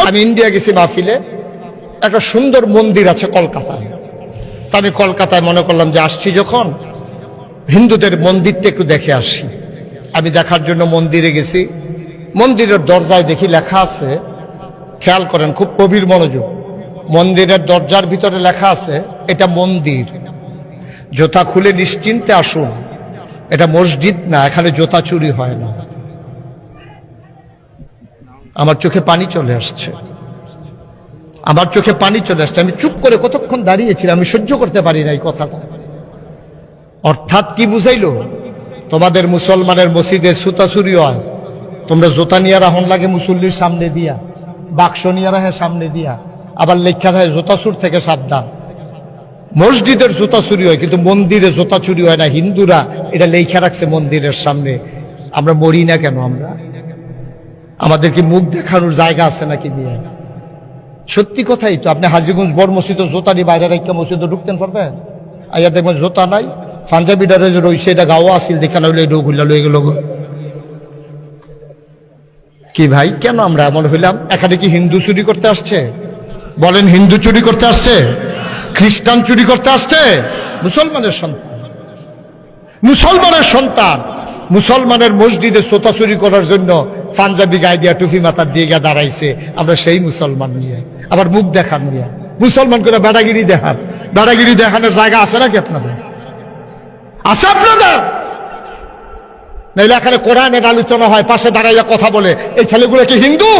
আমি ইন্ডিয়া গেছি মাহফিলে, একটা সুন্দর মন্দির আছে কলকাতায়। তা আমি কলকাতায় মনে করলাম যে আসছি যখন, হিন্দুদের মন্দিরটা একটু দেখে আসি। আমি দেখার জন্য মন্দিরে গেছি। মন্দিরের দরজায় দেখি লেখা আছে, খেয়াল করেন, খুব গভীর মনোযোগ। মন্দিরের দরজার ভিতরে লেখা আছে, এটা মন্দির, জুতা খুলে নিশ্চিন্তে আসুন। এটা মসজিদ না, এখানে জুতা চুরি হয় না। আমার চোখে পানি চলে আসছে, আমার চোখে পানি চলে আসছে। আমি চুপ করে কতক্ষণ দাঁড়িয়েছিলাম, আমি সহ্য করতে পারি না এই কথাটা। অর্থাৎ কি বুঝাইলো, তোমাদের মুসলমানের মসজিদে জুতা চুরি হয়, তোমরা জুতা নিয়ে রাহন লাগে মুসল্লির সামনে দিয়া, বাক্স নিয়ে রাহে সামনে দিয়া, আবার লেখা থাকে জুতা চুর থেকে সাবধান। মসজিদের জুতা চুরি হয় কিন্তু মন্দিরে জুতা চুরি হয় না। হিন্দুরা এটা লেখা রাখছে মন্দিরের সামনে। আমরা মরি না কেন? আমরা আমাদের কি মুখ দেখানোর জায়গা আছে নাকি দিয়ে? সত্যি কথাই তো। আপনি হাজীগঞ্জ বড় মসজিদে জোতা নিয়ে বাইরে রেখে মসজিদে ঢুকতেন পারবেন? আইয়া দেখবেন জোতা নাই, পাঞ্জাবি ডারে যে রয়েছে এটা গাওয়া আসিল, দেখা নইলে ঢুকুল্লা লয়ে গেল। কি ভাই, কেন আমরা এমন হইলাম? এখানে কি হিন্দু চুরি করতে আসছে? বলেন, হিন্দু চুরি করতে আসছে? খ্রিস্টান চুরি করতে আসছে? মুসলমানের সন্তান, মুসলমানের সন্তান মুসলমানের মসজিদে জুতা চুরি করার জন্য পাঞ্জাবি গায়ে দিয়া টুপি মাথা দিয়ে গিয়ে দাঁড়াইছে। আমরা সেই মুসলমান নিয়ে আবার মুখ দেখান নিয়ে মুসলমান করে বেড়াগিরি দেখান। বেড়াগিরি দেখানোর জায়গা আছে নাকি আপনাদের? আছে আপনাদের? নাইলে এখানে কোরআনের আলোচনা হয়, পাশে দাঁড়াইয়া কথা বলে, এই ছেলেগুলো কি হিন্দু?